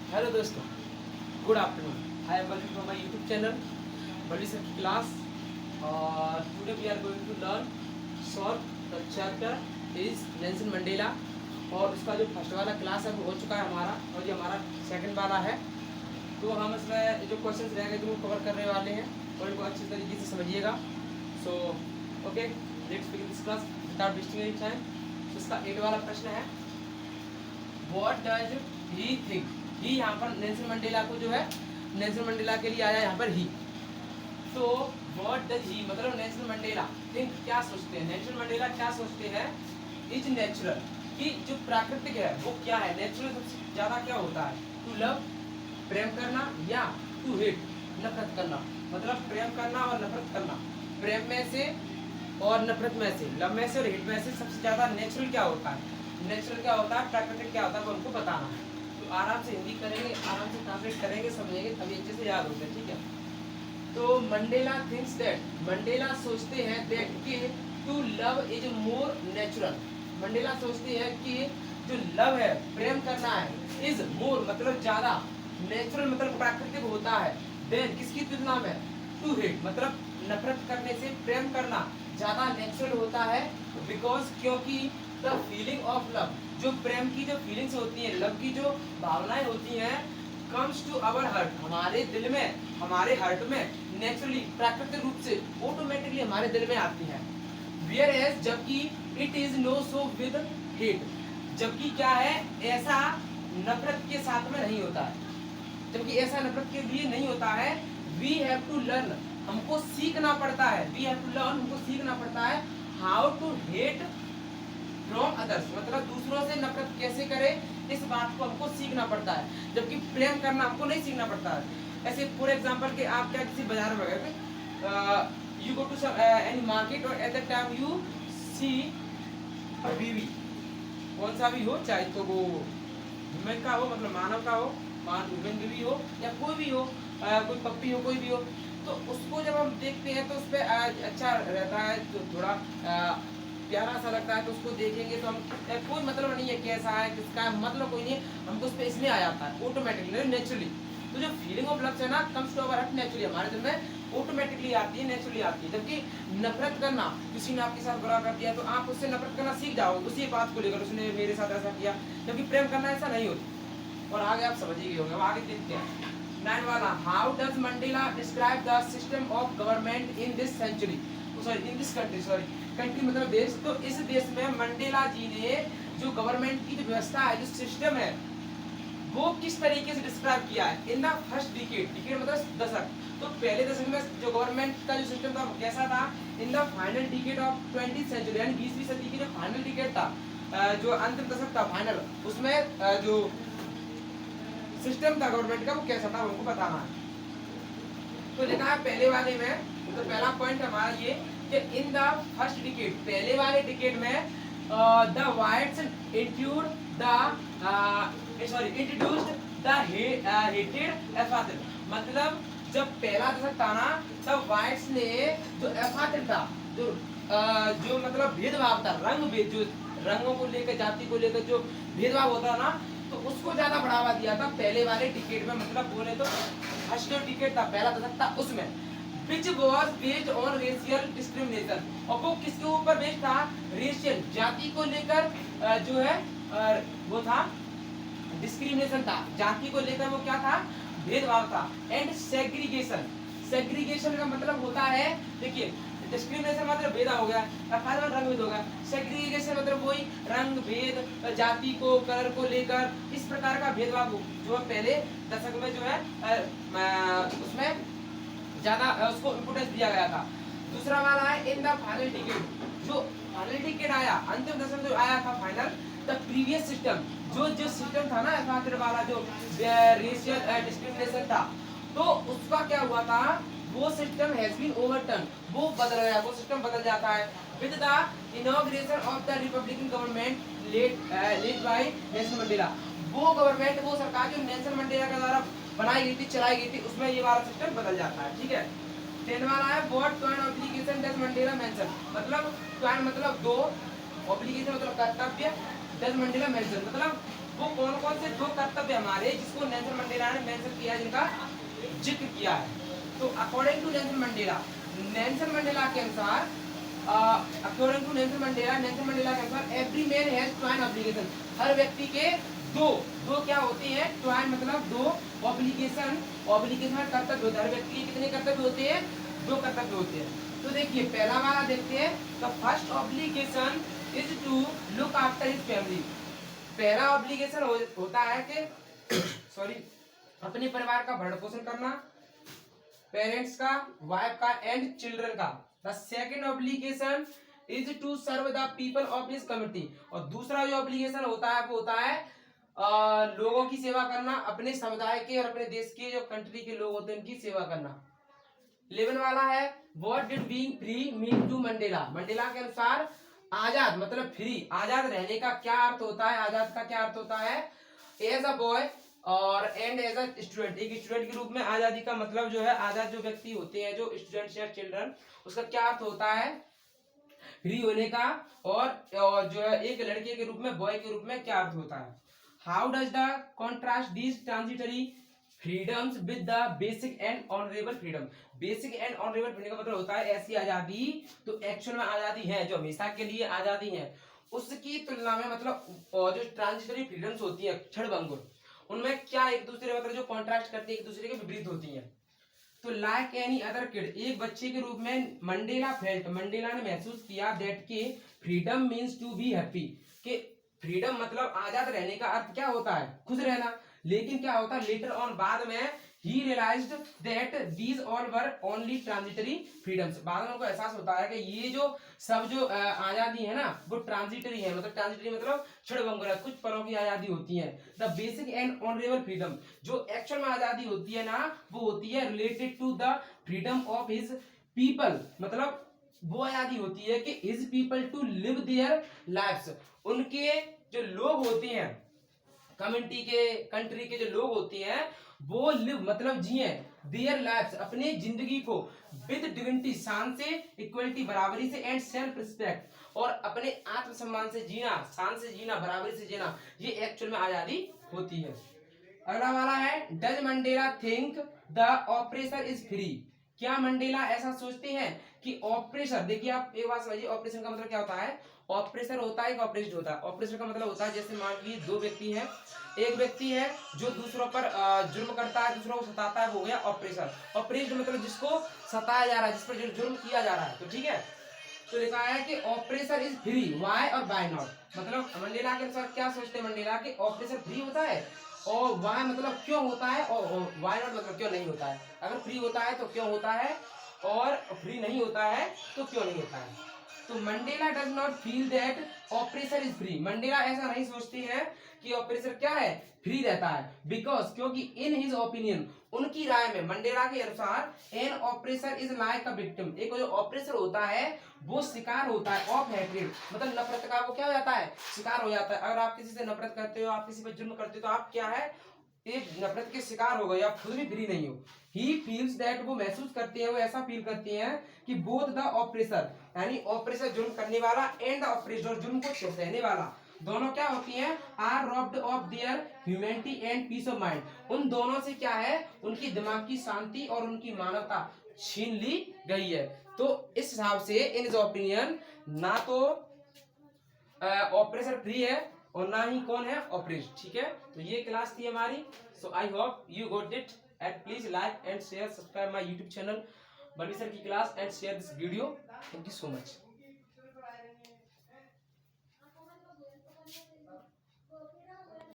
Hello दोस्तों, good afternoon. I am welcome to my YouTube channel Balli sir की class. और today we are going to learn short the chapter is Nelson Mandela. और उसका जो first वाला class है वो हो चुका है हमारा, और ये हमारा सेकंड वाला है। तो हम इसमें जो क्वेश्चंस रहेंगे तो वो कवर करने वाले हैं और इनको अच्छी तरीके से समझिएगा। So okay, let's begin this class without wasting any time. तो इसका 8 वाला प्रश्न है, व्हाट डज ही थिंक। ही यहाँ पर नेल्सन मंडेला को जो है, नेल्सन मंडेला के लिए आया यहाँ पर ही। तो व्हाट डज ही मतलब नेल्सन मंडेला थिंक, क्या सोचते हैं, नेल्सन मंडेला क्या सोचते हैं, इज नेचुरल, कि जो प्राकृतिक है वो क्या है। नेचुरल सबसे ज्यादा क्या होता है, टू लव प्रेम करना, या टू हेट नफरत करना। मतलब प्रेम करना और नफरत करना, प्रेम में से और नफरत में से, लव में से और हेट में से सबसे ज्यादा नेचुरल क्या होता है, नेचुरल क्या होता है, प्राकृतिक क्या होता है, वो उनको बताना है। तो आराम से हिंदी करेंगे, आराम से ट्रांसलेट करेंगे, समझेंगे, तभी अच्छे से याद होता है। ठीक है। तो मंडेला थिंक्स दैट, मंडेला सोचते हैं दैट कि to love is more natural. Mandela सोचते हैं कि जो लव है, प्रेम करना है, इज मोर मतलब ज्यादा, नेचुरल मतलब प्राकृतिक होता है, देन किसकी तुलना में, टू हेट मतलब नफरत करने से प्रेम करना ज्यादा नेचुरल होता है। बिकॉज क्योंकि द फीलिंग ऑफ लव, जो प्रेम की जो फीलिंग्स होती हैं, लव की जो भावनाएं होती हैं, कम्स टू अवर हर्ट, हमारे दिल में, हमारे हर्ट में नेचुरली प्राकृतिक रूप से ऑटोमेटिकली हमारे दिल में आती है। वेयर एज जबकि it is no so with hate, जबकि क्या है, ऐसा नफरत के साथ में नहीं होता है, जबकि ऐसा नफरत के लिए नहीं होता है। वी हैव टू लर्न, हमको सीखना पड़ता है, वी हैव टू लर्न, हमको सीखना पड़ता है, how to hate from others, मतलब दूसरों से नफरत कैसे करे, इस बात को हमको सीखना पड़ता है, जबकि प्रेम करना हमको नहीं सीखना पड़ता है। ऐसे फॉर एग्जांपल के आप क्या किसी बाजार में गए, you go to any market और at the time you see a बीवी, कौन सा भी हो, चाहे तो वो ह्यूमन का हो, मतलब मानव का हो, ह्यूमन बीवी हो या कोई भी हो, कोई पप्पी हो, कोई भी हो, तो उसको जब हम देखते हैं तो उस पर अच्छा रहता है, तो थोड़ा प्यारा सा लगता है, तो उसको देखेंगे तो हम कोई मतलब नहीं है कैसा है किसका है, मतलब कोई नहीं है, हमको उस पर इसलिए आ जाता है ऑटोमेटिकली नेचुरली। तो जो फीलिंग ऑफ लव है ना, comes to our heart naturally, हमारे दिल में ऑटोमेटिकली आती है, नेचुरली आती है। जबकि नफरत करना, किसी ने आपके साथ बुरा कर दिया तो आप उससे नफरत करना सीख जाओगे उसी बात को लेकर, उसने मेरे साथ ऐसा किया, जबकि प्रेम करना ऐसा नहीं होता। और आगे आप समझ ही गए होंगे, आगे देखते हैं 9 वाला, how does Mandela describe the system of government in this century, sorry in this country, sorry country मतलब देश। तो इस देश में मंडेला जी ने जो गवर्नमेंट की जो व्यवस्था है, जो सिस्टम है, वो किस तरीके से डिस्क्राइब किया है। In the first decade, decade मतलब दशक, तो पहले दशक में जो गवर्नमेंट का जो सिस्टम था वो कैसा था। In the final decade of 20th century, यानी 20वीं सदी की जो फाइनल डिकेड था, जो अंतिम दशक था फाइनल, उसमें जो सिस्टम था गवर्नमेंट का वो कैसा था, उनको बताना है। तो लिखा है पहले वाले में, तो पहला पॉइंट हमारा ये कि इन द फर्स्ट डिकेड, पहले वाले डिकेड में the whites introduced the hated एफातिल, मतलब जब पहला दशक था ना, तब वाइट्स ने जो एफातिल था, जो मतलब भेदभाव था, रंग भेद, जो रंगों को लेकर, जाति को लेकर जो भेदभाव होता ना, तो उसको ज्यादा बढ़ावा दिया था पहले वाले टिकट में। मतलब बोले तो फर्स्ट जो टिकट था, पहला दशक था, उसमें which was based on racial discrimination, और वो किसके ऊपर बेस्ड था, रेशियल, जाति को लेकर जो है वो था, डिस्क्रिमिनेशन था, जाति को लेकर वो क्या था, भेदभाव था। एंड सेग्रीगेशन, सेग्रीगेशन का मतलब होता है, देखिए डिस्क्रिमिनेशन मतलब भेदभाव हो गया, रंग भेद हो गया, सेग्रीगेशन मतलब वही रंग भेद, जाति को, कलर को लेकर इस प्रकार का भेदभाव जो पहले दशक में जो है उसमें ज्यादा उसको इम्पोर्टेंस दिया गया था। दूसरा वाला है इन द फाइनल टिकट, जो फाइनल टिकट आया, अंतिम दशक जो आया था फाइनल, द प्रीवियस सिस्टम, जो सिस्टम था ना एफातिर वाला, जो रेशियल डिस्क्रिमिनेशन था, तो उसका क्या हुआ था, वो सिस्टम हैज बीन ओवरटर्न, वो बदल गया, वो सिस्टम बदल जाता है with the inauguration of the Republican government led by Nelson Mandela. वो गवर्नमेंट, वो सरकार जो नेल्सन मंडेला के द्वारा बनाई गई थी, चलाई गई थी, उसमें ये वाला सिस्टम बदल जाता है। ठीक है। 10 वाला है what point obligation does Mandela mention, मतलब पॉइंट मतलब दो, ऑब्लिगेशन मतलब कर्तव्य, डज मंडेला मेंशन मतलब वो कौन कौन से दो कर्तव्य हमारे जिसको नेल्सन मंडेला ने मेंशन किया, जिनका जिक्र किया है। तो अकॉर्डिंग टू नेल्सन मंडेला के अनुसार अकॉर्डिंग टू नेल्सन मंडेला के अनुसार every man has twin obligation, हर व्यक्ति के दो दो क्या होते हैं, टू एन मतलब दो, ऑब्लिगेशन कर्तव्य होते हैं, हर व्यक्ति के कितने कर्तव्य होते हैं, दो कर्तव्य होते हैं। तो देखिए पहला वाला देखते हैं, the first obligation is to look after his family. पहला ऑब्लिगेशन होता है कि सॉरी अपने परिवार का भरण पोषण करना, पेरेंट्स का, वाइफ का एंड चिल्ड्रन का। The second obligation is to serve the people of his community, और दूसरा जो ऑब्लिगेशन होता है वो होता है लोगों की सेवा करना, अपने समुदाय के और अपने देश के जो कंट्री के लोग होते हैं उनकी सेवा करना। 11 वाला है, what did being free mean to Mandela. Mandela के अनुसार आजाद मतलब फ्री, आजाद रहने का क्या अर्थ होता है, आजाद का क्या अर्थ होता है, एज अ बॉय और एंड एज अ स्टूडेंट, एक स्टूडेंट के रूप में आजादी का मतलब जो है, आजाद जो व्यक्ति होते हैं जो स्टूडेंट्स या चिल्ड्रन, उसका क्या अर्थ होता है, फ्री होने का, और जो है एक लड़के के रूप में, बॉय के रूप में क्या अर्थ होता है। How does the contrast these transitory freedoms with the basic and honourable freedom. Basic and honourable freedom का मतलब होता है ऐसी आजादी तो एक्चुअल में आजादी है, जो हमेशा के लिए आजादी है, उसकी तुलना में मतलब जो ट्रांजिटरी फ्रीडम्स होती है क्षणभंगुर, उनमें क्या एक दूसरे मतलब जो कॉन्ट्रास्ट करती है, एक दूसरे के विपरीत होती है। तो लाइक एनी अदर किड, एक बच्चे के रूप में मंडेला ने महसूस किया दैट के freedom means to be happy, कि फ्रीडम मतलब आजाद रहने का अर्थ क्या होता है, खुश रहना। लेकिन क्या होता है लेटर ऑन, बाद में ही realised that these all were only transitory freedoms, बाद में उनको एहसास होता है कि ये जो सब जो आजादी है ना वो ट्रांजिटरी है, मतलब ट्रांजिटरी मतलब क्षणभंगुर है, कुछ पलों की आजादी होती है। The basic and honourable freedom, जो एक्चुअल में आजादी होती है ना वो होती है related to the freedom of his people, मतलब वो आजादी होती है कि his people to live their lives, उनके जो लोग होते हैं कम्युनिटी के, कंट्री के जो लोग होते हैं वो लिव मतलब जिए, देयर लाइफ्स अपनी जिंदगी को, विद डिग्निटी शान से, इक्वलिटी बराबरी से, एंड सेल्फ रिस्पेक्ट और अपने आत्मसम्मान से जीना, शान से जीना, बराबरी से जीना, ये एक्चुअल में आजादी होती है। अगला वाला है, does Mandela think the oppressor is free. क्या मंडेला ऐसा सोचते हैं कि ऑपरेसर, देखिए आप एक बात समझिए, ऑपरेशन का मतलब क्या होता है, ऑपरेसर होता है, एक ऑपरेस्ट होता है। ऑपरेशन का मतलब होता है जैसे मान लीजिए दो व्यक्ति हैं, एक व्यक्ति है जो दूसरों पर जुर्म करता है, दूसरों को सताता है, वो हो गया ऑपरेसर। ऑपरेस्ट मतलब जिसको सताया जा रहा है, जिस पर जुर्म किया जा रहा है, तो ठीक है। तो लिखा है कि ऑपरेसर इज फ्री, वाई और बाय नॉट, मतलब मंडेला के अनुसार क्या सोचते हैं मंडेला कि ऑपरेसर फ्री होता है, और वाई मतलब क्यों होता है, और वाई नॉट मतलब क्यों नहीं होता है। अगर फ्री होता है तो क्यों होता है, और फ्री नहीं होता है तो क्यों नहीं होता है। तो Mandela does not feel that oppressor is free, Mandela ऐसा नहीं सोचते हैं कि ऑपरेसर क्या है, फ्री रहता है, बिकॉज क्योंकि इन हिज ओपिनियन, उनकी राय में, मंडेला के अनुसार, an oppressor is like a victim, एक जो ऑपरेसर होता है वो शिकार होता है ऑफ हैट्रेड, मतलब नफरत का वो क्या हो जाता है, शिकार हो जाता है। अगर आप किसी से नफरत करते हो, आप किसी पर जुर्म करते हो, तो आप क्या है, एक नफरत के शिकार हो गए, आप खुद भी फ्री नहीं हो। ही फील्स दैट, वो महसूस करते हैं, वो ऐसा फील करते हैं कि बोथ द ऑपरेसर, यानी ऑपरेसर जुर्म करने वाला, एंड द ऑपरेसर जुर्म को सहने वाला, दोनों क्या होती हैं, are robbed of their humanity and peace of mind, उन दोनों से क्या है, उनकी दिमाग की शांति और उनकी मानवता छीन ली गई है। तो इस हिसाब से इन इज ओपिनियन ना तो ऑपरेसर फ्री है और ना ही कौन है, ऑपरेस्ट, ठीक है। तो ये क्लास थी हमारी, so I hope you got it, and please like and share, subscribe my YouTube channel Balli sir की class, and share this video. Thank you so much.